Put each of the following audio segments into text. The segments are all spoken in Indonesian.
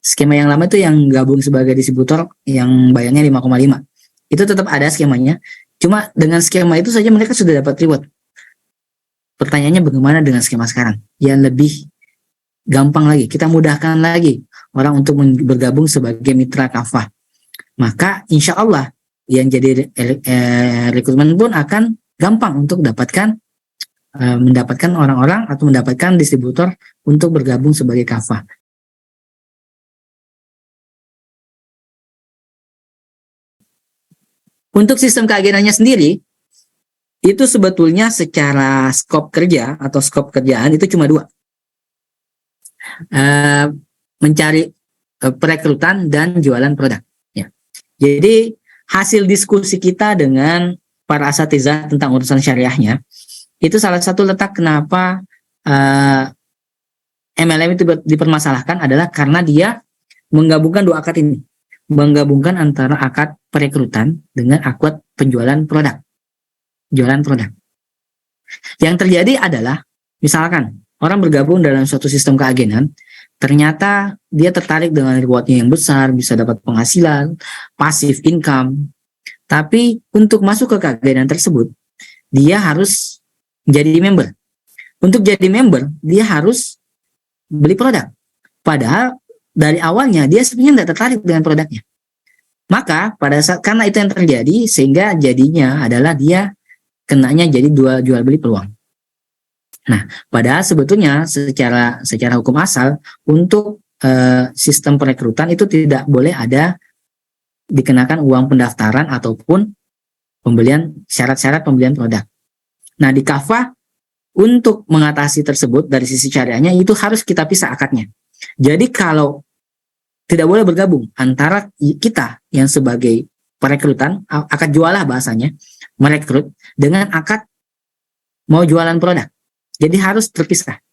Skema yang lama itu yang gabung sebagai distributor yang bayarnya 5,5. Itu tetap ada skemanya. Cuma dengan skema itu saja mereka sudah dapat reward. Pertanyaannya bagaimana dengan skema sekarang? Yang lebih gampang lagi, kita mudahkan lagi orang untuk bergabung sebagai mitra kafah. Maka insya Allah yang jadi rekrutmen pun akan gampang untuk mendapatkan orang-orang atau mendapatkan distributor untuk bergabung sebagai kafah. Untuk sistem keagenannya sendiri, itu sebetulnya secara skop kerja atau skop kerjaan itu cuma 2. Mencari perekrutan dan jualan produk. Ya. Jadi hasil diskusi kita dengan para asatizah tentang urusan syariahnya, itu salah satu letak kenapa MLM itu dipermasalahkan adalah karena dia menggabungkan 2 akad ini. Menggabungkan antara akad perekrutan dengan akad penjualan produk. Jualan produk. Yang terjadi adalah, misalkan orang bergabung dalam suatu sistem keagenan, ternyata dia tertarik dengan rewardnya yang besar, bisa dapat penghasilan, passive income. Tapi untuk masuk ke keagenan tersebut, dia harus jadi member. Untuk jadi member, dia harus beli produk. Padahal dari awalnya dia sebenarnya tidak tertarik dengan produknya. Maka karena itu yang terjadi, sehingga jadinya adalah dia kenanya jadi jual beli peluang. Nah, padahal sebetulnya secara hukum asal untuk sistem perekrutan itu tidak boleh ada dikenakan uang pendaftaran ataupun syarat-syarat pembelian produk. Nah, di kafah untuk mengatasi tersebut dari sisi syariahnya itu harus kita pisah akadnya. Jadi kalau tidak boleh bergabung antara kita yang sebagai perekrutan, akad jualah bahasanya, merekrut, dengan akad mau jualan produk. Jadi harus terpisah.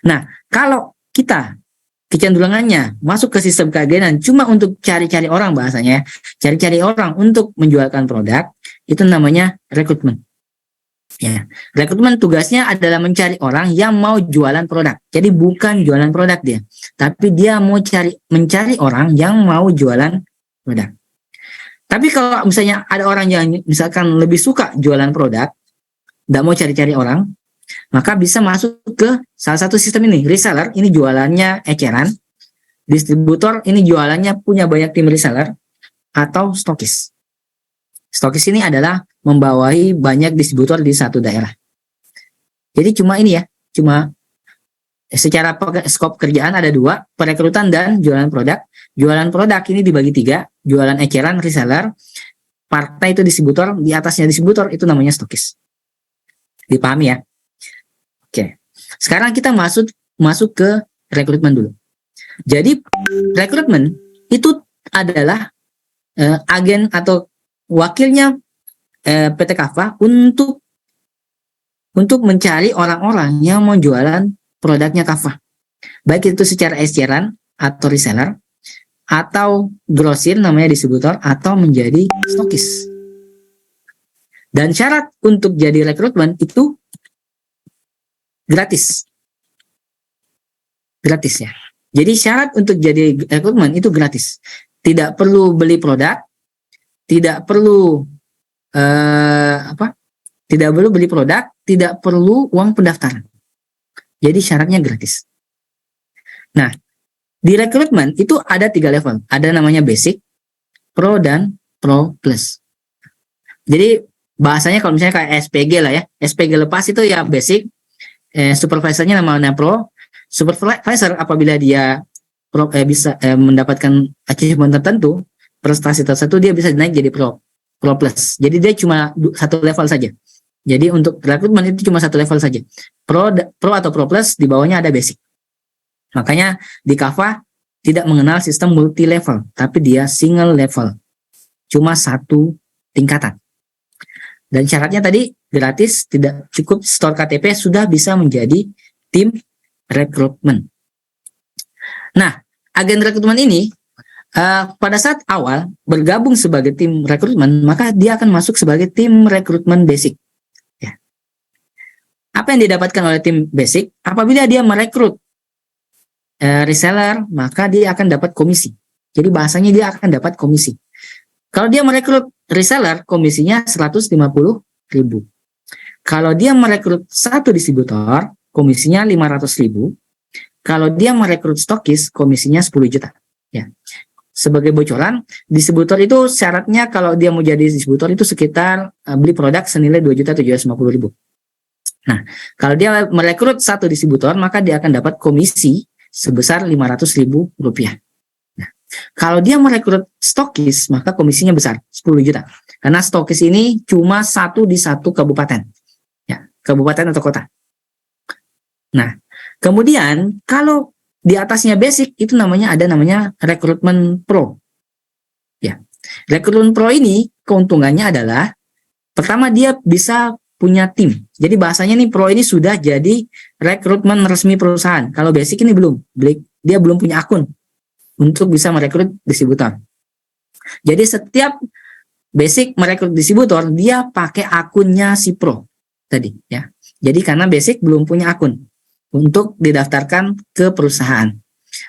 Nah, kalau kita kecenderungannya masuk ke sistem keagenan cuma untuk cari-cari orang bahasanya, cari-cari orang untuk menjualkan produk, itu namanya rekrutmen. Ya, rekrutmen tugasnya adalah mencari orang yang mau jualan produk. Jadi bukan jualan produk dia, tapi dia mau mencari orang yang mau jualan produk. Tapi kalau misalnya ada orang yang misalkan lebih suka jualan produk, tidak mau cari-cari orang, maka bisa masuk ke salah satu sistem ini. Reseller, ini jualannya eceran. Distributor, ini jualannya punya banyak tim reseller. Atau stokis. Stokis ini adalah membawahi banyak distributor di satu daerah. Jadi cuma ini ya, cuma secara skop kerjaan ada 2, perekrutan dan jualan produk. Jualan produk ini dibagi 3, jualan eceran, reseller, partai itu distributor, di atasnya distributor itu namanya stokis. Dipahami ya? Oke. Sekarang kita masuk ke rekrutmen dulu. Jadi rekrutmen itu adalah agen atau wakilnya PT Kafah untuk mencari orang-orang yang mau jualan produknya Kafah. Baik itu secara eceran atau reseller, atau grosir namanya distributor, atau menjadi stokis. Dan syarat untuk jadi rekrutmen itu gratis. Gratis ya. Jadi syarat untuk jadi rekrutmen itu gratis. Tidak perlu beli produk, tidak perlu tidak perlu beli produk, tidak perlu uang pendaftaran. Jadi syaratnya gratis. Nah, di rekrutmen itu ada 3 level. Ada namanya basic, pro, dan pro plus. Jadi bahasanya kalau misalnya kayak SPG lah ya, SPG lepas itu ya basic, supervisornya namanya pro. Supervisor apabila dia bisa mendapatkan achievement tertentu, prestasi tertentu, dia bisa naik jadi pro plus. Jadi dia cuma 1 level saja. Jadi untuk rekrutmen itu cuma 1 level saja. Pro atau pro plus, di bawahnya ada basic. Makanya di Kafah tidak mengenal sistem multi level, tapi dia single level. Cuma 1 tingkatan. Dan syaratnya tadi gratis, tidak cukup store KTP, sudah bisa menjadi tim rekrutmen. Nah, agen rekrutmen ini pada saat awal bergabung sebagai tim rekrutmen, maka dia akan masuk sebagai tim rekrutmen basic. Ya. Apa yang didapatkan oleh tim basic? Apabila dia merekrut reseller, maka dia akan dapat komisi. Jadi bahasanya dia akan dapat komisi. Kalau dia merekrut reseller, komisinya 150.000. Kalau dia merekrut satu distributor, komisinya 500.000. Kalau dia merekrut stokis, komisinya 10 juta. Ya. Sebagai bocoran, distributor itu syaratnya kalau dia mau jadi distributor itu sekitar beli produk senilai 2.750.000. Nah, kalau dia merekrut satu distributor, maka dia akan dapat komisi sebesar 500.000 rupiah. Nah, kalau dia merekrut stokis, maka komisinya besar, 10 juta. Karena stokis ini cuma satu di satu kabupaten. Ya, kabupaten atau kota. Nah, kemudian kalau di atasnya basic itu ada namanya rekrutmen pro. Ya. Rekrutmen pro ini keuntungannya adalah pertama dia bisa punya tim. Jadi bahasanya nih pro ini sudah jadi rekrutmen resmi perusahaan. Kalau basic ini belum. Dia belum punya akun untuk bisa merekrut distributor. Jadi setiap basic merekrut distributor dia pakai akunnya si pro tadi ya. Jadi karena basic belum punya akun untuk didaftarkan ke perusahaan.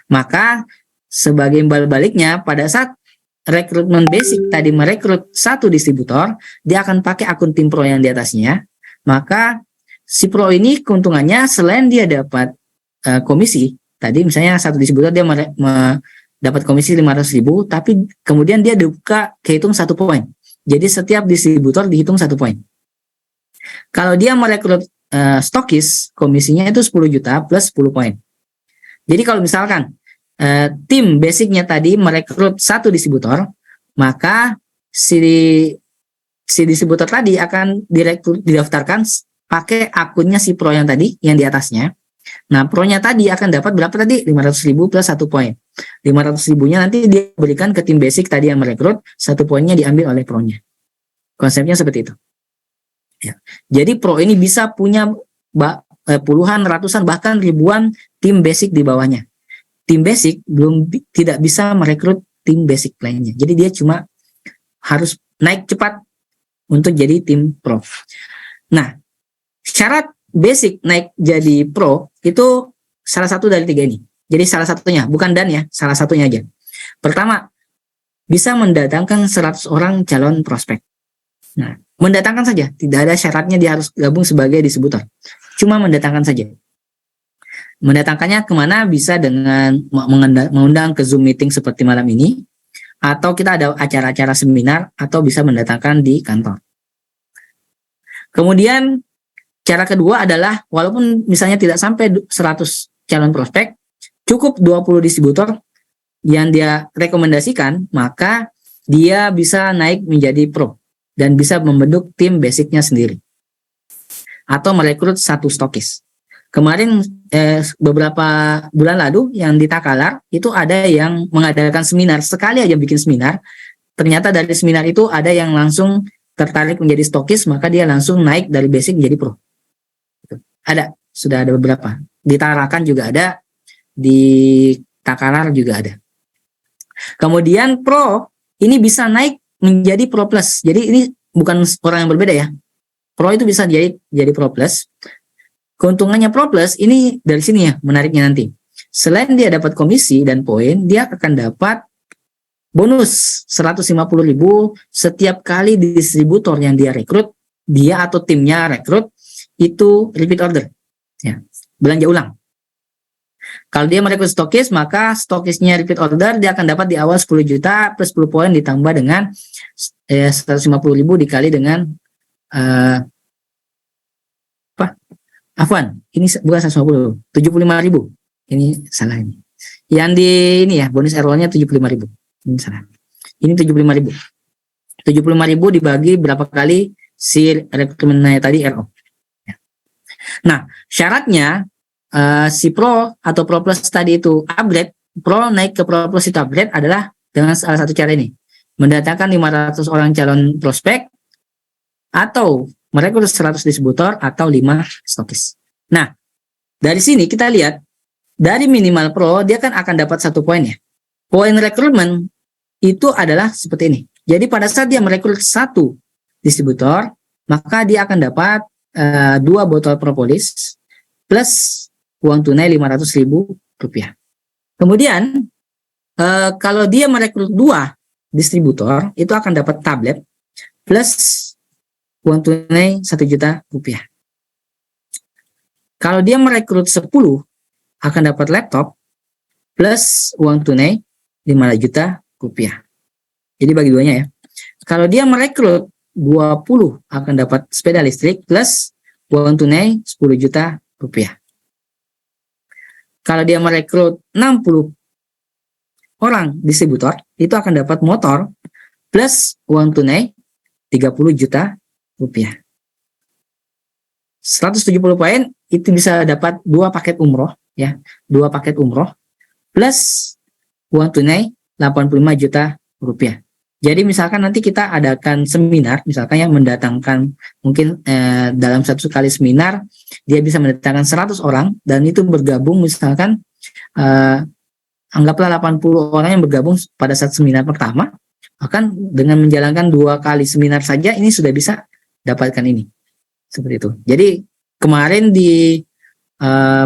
Maka sebagai imbal baliknya pada saat rekrutmen basic tadi merekrut satu distributor, dia akan pakai akun tim pro yang di atasnya. Maka si pro ini keuntungannya selain dia dapat komisi, tadi misalnya satu distributor dia dapat komisi 500.000, tapi kemudian dia buka kehitung 1 poin. Jadi setiap distributor dihitung 1 poin. Kalau dia merekrut stokis, komisinya itu 10 juta plus 10 poin. Jadi kalau misalkan tim basicnya tadi merekrut satu distributor, maka si distributor tadi akan didaftarkan pakai akunnya si pro yang tadi, yang di atasnya. Nah, pro-nya tadi akan dapat berapa tadi? 500.000 plus 1 poin. 500.000-nya nanti dia berikan ke tim basic tadi yang merekrut, 1 poinnya diambil oleh pro-nya. Konsepnya seperti itu. Ya. Jadi pro ini bisa punya puluhan, ratusan, bahkan ribuan tim basic di bawahnya. Tim basic tidak bisa merekrut tim basic lainnya. Jadi dia cuma harus naik cepat untuk jadi tim pro. Nah, syarat basic naik jadi pro itu salah satu dari 3 ini. Jadi salah satunya, bukan dan ya, salah satunya aja. Pertama, bisa mendatangkan 100 orang calon prospek. Nah, mendatangkan saja, tidak ada syaratnya dia harus gabung sebagai distributor. Cuma mendatangkan saja. Mendatangkannya kemana? Bisa dengan mengundang ke Zoom meeting seperti malam ini, atau kita ada acara-acara seminar, atau bisa mendatangkan di kantor. Kemudian, cara kedua adalah, walaupun misalnya tidak sampai 100 calon prospek, cukup 20 distributor yang dia rekomendasikan, maka dia bisa naik menjadi pro. Dan bisa membentuk tim basicnya sendiri. Atau merekrut satu stokis. Kemarin beberapa bulan lalu yang di Takalar itu ada yang mengadakan seminar. Sekali aja bikin seminar. Ternyata dari seminar itu ada yang langsung tertarik menjadi stokis. Maka dia langsung naik dari basic menjadi pro. Ada. Sudah ada beberapa. Di Tarakan juga ada. Di Takalar juga ada. Kemudian pro ini bisa naik menjadi pro plus. Jadi ini bukan orang yang berbeda ya. Pro itu bisa jadi pro plus. Keuntungannya pro plus ini dari sini ya, menariknya nanti. Selain dia dapat komisi dan poin, dia akan dapat bonus 150.000 setiap kali distributor yang dia rekrut, dia atau timnya rekrut itu repeat order. Ya, belanja ulang. Kalau dia merekrut stokis, maka stokisnya repeat order, dia akan dapat di awal 10 juta plus 10 poin ditambah dengan 150.000 dikali dengan Afwan, ini bukan 150, 75.000. Ini salah ini. Yang di ini ya, bonus RO-nya 75.000. Ini salah. Ini 75.000. 75.000 dibagi berapa kali si rekrutmennya tadi RO. Nah, syaratnya si pro atau pro plus tadi itu upgrade, pro naik ke pro plus itu upgrade adalah dengan salah satu cara ini, mendatangkan 500 orang calon prospek atau merekrut 100 distributor atau 5 stokis. Nah, dari sini kita lihat dari minimal pro dia kan akan dapat 1 poin ya. Poin rekrutmen itu adalah seperti ini. Jadi pada saat dia merekrut 1 distributor, maka dia akan dapat 2 botol propolis plus uang tunai 500.000 rupiah. Kemudian kalau dia merekrut 2 distributor, itu akan dapat tablet plus uang tunai 1 juta rupiah. Kalau dia merekrut 10, akan dapat laptop plus uang tunai 5 juta rupiah. Jadi bagi duanya ya. Kalau dia merekrut 20, akan dapat sepeda listrik plus uang tunai 10 juta rupiah. Kalau dia merekrut 60 orang distributor, itu akan dapat motor plus uang tunai 30 juta rupiah. 170 poin itu bisa dapat 2 paket umroh ya, 2 paket umroh plus uang tunai 85 juta rupiah. Jadi misalkan nanti kita adakan seminar, misalkan ya mendatangkan mungkin dalam satu kali seminar dia bisa mendatangkan 100 orang dan itu bergabung misalkan anggaplah 80 orang yang bergabung pada saat seminar pertama, akan dengan menjalankan 2 kali seminar saja ini sudah bisa dapatkan ini. Seperti itu. Jadi kemarin di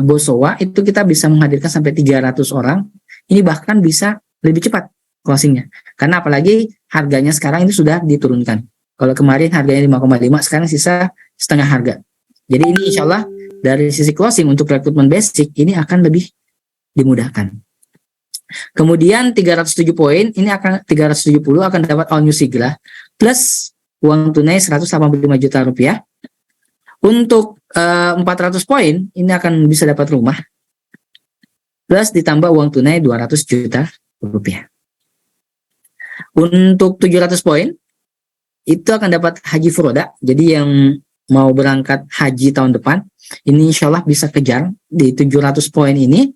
Bosowa itu kita bisa menghadirkan sampai 300 orang. Ini bahkan bisa lebih cepat closingnya. Karena apalagi harganya sekarang ini sudah diturunkan. Kalau kemarin harganya 5,5, sekarang sisa setengah harga. Jadi ini insya Allah dari sisi closing untuk rekrutmen basic ini akan lebih dimudahkan. Kemudian 307 poin ini akan 370 akan dapat all new Sigla plus uang tunai 185 juta rupiah. Untuk 400 poin ini akan bisa dapat rumah plus ditambah uang tunai 200 juta rupiah. Untuk 700 poin itu akan dapat haji furoda. Jadi yang mau berangkat haji tahun depan ini insya Allah bisa kejar di 700 poin ini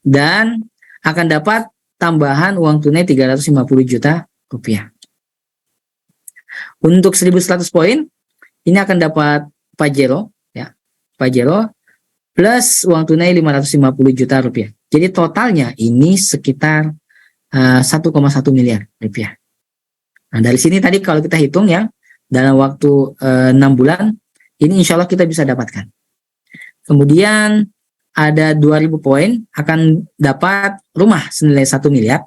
dan akan dapat tambahan uang tunai 350 juta rupiah. Untuk 1100 poin ini akan dapat Pajero ya, Pajero plus uang tunai 550 juta rupiah. Jadi totalnya ini sekitar 1,1 miliar rupiah. Nah dari sini tadi kalau kita hitung ya dalam waktu 6 bulan ini insya Allah kita bisa dapatkan. Kemudian ada 2000 poin akan dapat rumah senilai 1 miliar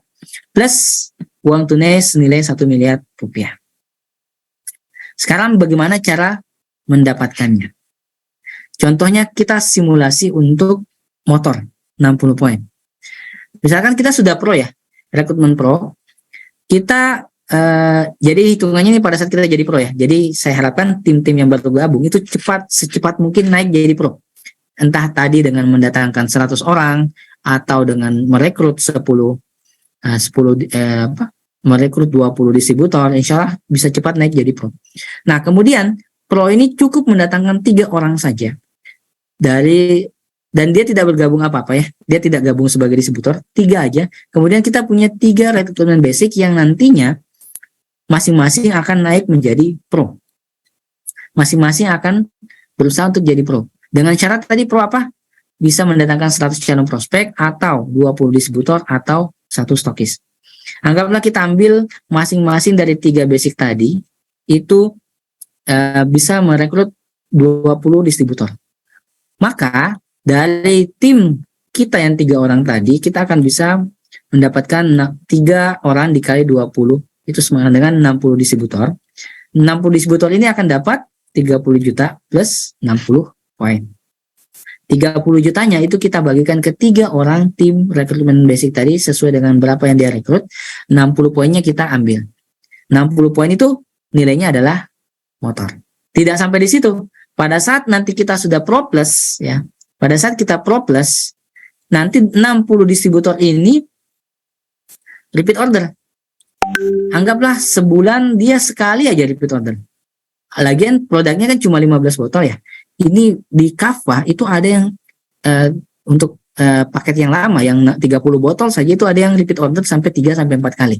plus uang tunai senilai 1 miliar rupiah. Sekarang bagaimana cara mendapatkannya? Contohnya kita simulasi untuk motor 60 poin. Misalkan kita sudah pro ya, rekrutmen pro, kita jadi hitungannya ini pada saat kita jadi pro ya. Jadi saya harapkan tim-tim yang baru gabung itu secepat mungkin naik jadi pro. Entah tadi dengan mendatangkan 100 orang atau dengan merekrut 20 distributor, insya Allah bisa cepat naik jadi pro. Nah kemudian pro ini cukup mendatangkan 3 orang saja dan dia tidak bergabung apa-apa ya, dia tidak gabung sebagai distributor, 3 aja. Kemudian kita punya 3 rekrutmen basic yang nantinya masing-masing akan naik menjadi pro. Masing-masing akan berusaha untuk jadi pro. Dengan syarat tadi pro apa? Bisa mendatangkan 100 calon prospek atau 20 distributor atau 1 stokis. Anggaplah kita ambil masing-masing dari 3 basic tadi itu bisa merekrut 20 distributor. Maka dari tim kita yang 3 orang tadi kita akan bisa mendapatkan 3 orang dikali 20 itu sama dengan 60 distributor. 60 distributor ini akan dapat 30 juta plus 60 poin. 30 jutanya itu kita bagikan ke 3 orang tim rekrutmen basic tadi sesuai dengan berapa yang dia rekrut. 60 poinnya kita ambil. 60 poin itu nilainya adalah motor. Tidak sampai di situ. Pada saat nanti kita sudah pro plus ya. Pada saat kita pro plus nanti 60 distributor ini repeat order. Anggaplah sebulan dia sekali aja repeat order. Lagian produknya kan cuma 15 botol ya. Ini di Kava itu ada yang untuk paket yang lama yang 30 botol saja itu ada yang repeat order sampai 3 sampai 4 kali.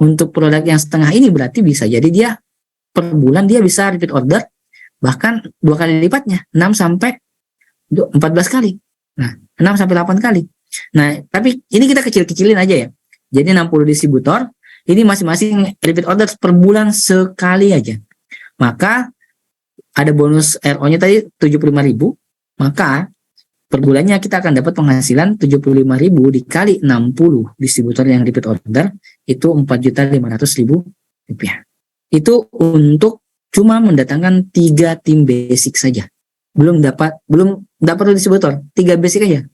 Untuk produk yang setengah ini berarti bisa jadi dia per bulan dia bisa repeat order bahkan 2 kali lipatnya, 6 sampai 14 kali. Nah, 6 sampai 8 kali. Nah, tapi ini kita kecil-kecilin aja ya. Jadi 60 distributor ini masing-masing repeat order per bulan sekali aja. Maka ada bonus RO-nya tadi 75.000, maka per bulannya kita akan dapat penghasilan 75.000 dikali 60 distributor yang repeat order, itu 4.500.000 rupiah. Itu untuk cuma mendatangkan 3 tim basic saja. Belum perlu distributor, 3 basic aja.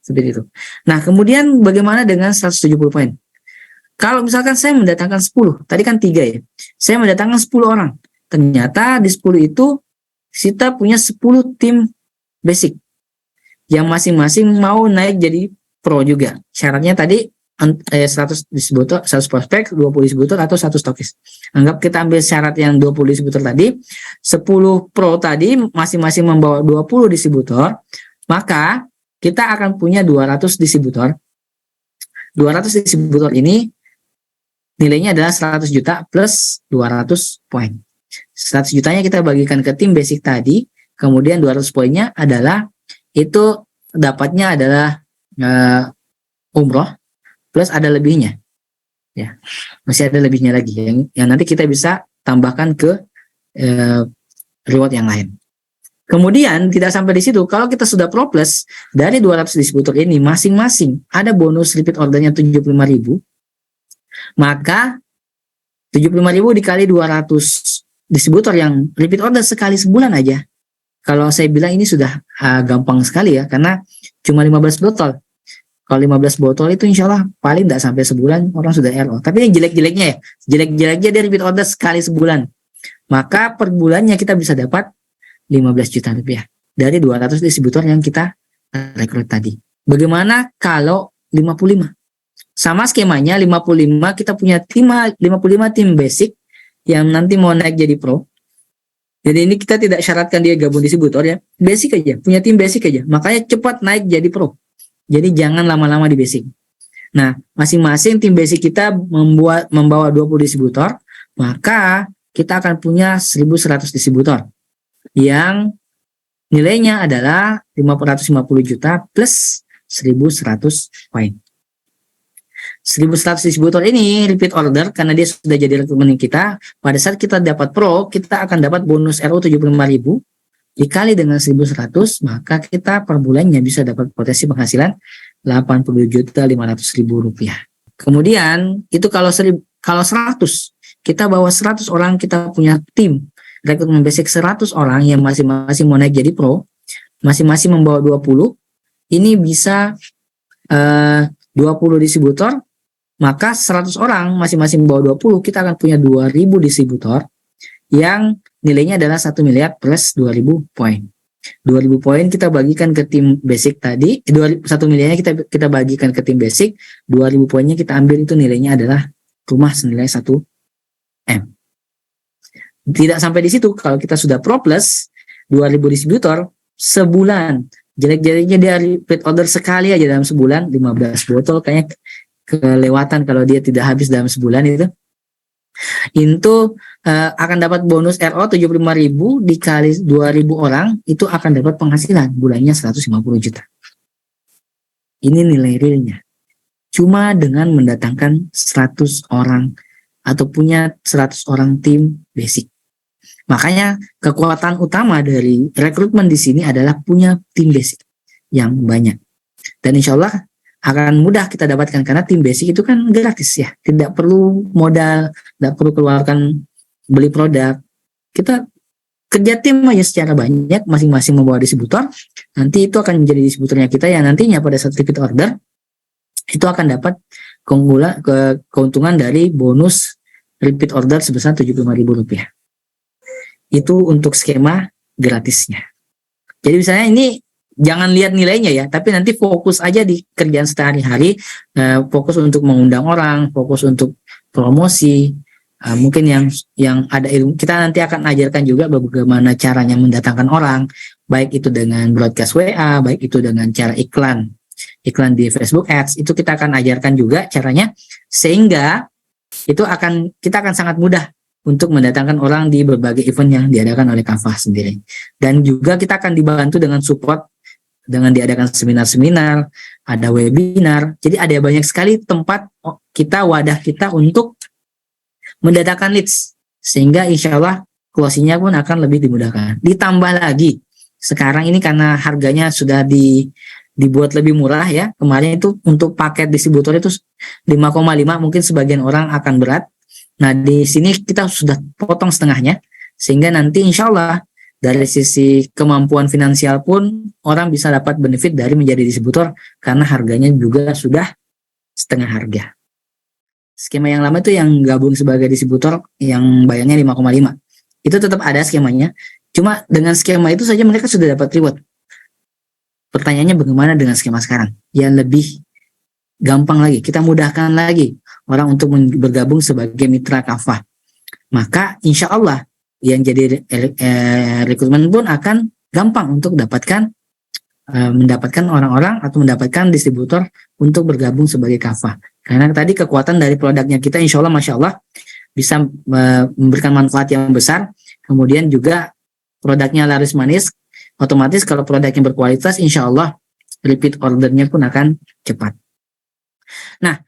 Seperti itu. Nah, kemudian bagaimana dengan 170 poin? Kalau misalkan saya mendatangkan 10, tadi kan 3 ya. Saya mendatangkan 10 orang. Ternyata di 10 itu kita punya 10 tim basic yang masing-masing mau naik jadi pro juga. Syaratnya tadi 100 distributor, 100 prospek, 20 distributor atau 1 stokis. Anggap kita ambil syarat yang 20 distributor tadi, 10 pro tadi masing-masing membawa 20 distributor, maka kita akan punya 200 distributor. 200 distributor ini nilainya adalah 100 juta plus 200 poin. 100 jutanya kita bagikan ke tim basic tadi, kemudian 200 poinnya adalah itu dapatnya adalah umroh plus ada lebihnya, ya, masih ada lebihnya lagi yang nanti kita bisa tambahkan ke reward yang lain. Kemudian tidak sampai di situ, kalau kita sudah pro plus dari 200 distributor ini masing-masing ada bonus repeat ordernya 75.000, maka 75.000 dikali 200 distributor yang repeat order sekali sebulan aja. Kalau saya bilang ini sudah gampang sekali ya, karena cuma 15 botol. Kalau 15 botol itu insya Allah paling tidak sampai sebulan orang sudah RO. Tapi yang jelek-jeleknya ya, jelek-jeleknya dia repeat order sekali sebulan. Maka per bulannya kita bisa dapat 15 juta rupiah dari 200 distributor yang kita rekrut tadi. Bagaimana kalau 55? Sama skemanya 55 kita punya 55 tim basic yang nanti mau naik jadi pro. Jadi ini kita tidak syaratkan dia gabung distributor ya. Basic aja, punya tim basic aja. Makanya cepat naik jadi pro. Jadi jangan lama-lama di basic. Nah, masing-masing tim basic kita membawa 20 distributor, maka kita akan punya 1.100 distributor yang nilainya adalah 550 juta plus 1.100 poin. 1.100 distributor ini repeat order karena dia sudah jadi rekrutmen kita. Pada saat kita dapat pro, kita akan dapat bonus RO 75.000 dikali dengan 1.100, maka kita per bulannya bisa dapat potensi penghasilan 80.500.000 rupiah. Kemudian itu kalau 100, kita bawa 100 orang, kita punya tim rekrutmen basic 100 orang yang masing-masing mau naik jadi pro, masing-masing membawa 20, ini bisa 20 distributor, maka 100 orang masing-masing membawa 20, kita akan punya 2.000 distributor yang nilainya adalah 1 miliar plus 2.000 poin. 2.000 poin kita bagikan ke tim basic tadi, 1 miliarnya kita bagikan ke tim basic, 2.000 poinnya kita ambil, itu nilainya adalah rumah senilai 1 M. Tidak sampai di situ, kalau kita sudah pro plus 2.000 distributor sebulan, jelek-jeleknya dia repeat order sekali aja dalam sebulan 15 botol, kayaknya kelewatan kalau dia tidak habis dalam sebulan itu akan dapat bonus RO 75.000 dikali 2.000 orang, itu akan dapat penghasilan bulannya 150 juta. Ini nilai realnya. Cuma dengan mendatangkan 100 orang atau punya 100 orang tim basic. Makanya kekuatan utama dari rekrutmen di sini adalah punya tim basic yang banyak. Dan insya Allah akan mudah kita dapatkan karena tim basic itu kan gratis ya. Tidak perlu modal, tidak perlu keluarkan beli produk. Kita kerja tim aja secara banyak, masing-masing membawa distributor. Nanti itu akan menjadi distributornya kita yang nantinya pada saat repeat order itu akan dapat keuntungan dari bonus repeat order sebesar 75.000 rupiah. Itu untuk skema gratisnya. Jadi misalnya ini jangan lihat nilainya ya, tapi nanti fokus aja di kerjaan sehari-hari, fokus untuk mengundang orang, fokus untuk promosi, mungkin yang ada ilmu. Kita nanti akan ajarkan juga bagaimana caranya mendatangkan orang, baik itu dengan broadcast WA, baik itu dengan cara iklan di Facebook Ads, itu kita akan ajarkan juga caranya, sehingga itu kita akan sangat mudah untuk mendatangkan orang di berbagai event yang diadakan oleh Canva sendiri. Dan juga kita akan dibantu dengan support dengan diadakan seminar-seminar, ada webinar. Jadi ada banyak sekali tempat wadah kita untuk mendatangkan leads. Sehingga insya Allah closing-nya pun akan lebih dimudahkan. Ditambah lagi, sekarang ini karena harganya sudah dibuat lebih murah ya. Kemarin itu untuk paket distributor itu 5,5, mungkin sebagian orang akan berat. Nah, di sini kita sudah potong setengahnya, sehingga nanti insya Allah dari sisi kemampuan finansial pun orang bisa dapat benefit dari menjadi distributor karena harganya juga sudah setengah harga. Skema yang lama itu yang gabung sebagai distributor yang bayarnya 5,5. Itu tetap ada skemanya. Cuma dengan skema itu saja mereka sudah dapat reward. Pertanyaannya bagaimana dengan skema sekarang? Yang lebih gampang lagi, kita mudahkan lagi orang untuk bergabung sebagai mitra kafah. Maka insya Allah yang jadi rekrutmen pun akan gampang untuk mendapatkan orang-orang atau mendapatkan distributor untuk bergabung sebagai kafah. Karena tadi kekuatan dari produknya kita insya Allah Masya Allah bisa memberikan manfaat yang besar. Kemudian juga produknya laris manis, otomatis kalau produknya berkualitas insya Allah repeat ordernya pun akan cepat. Nah,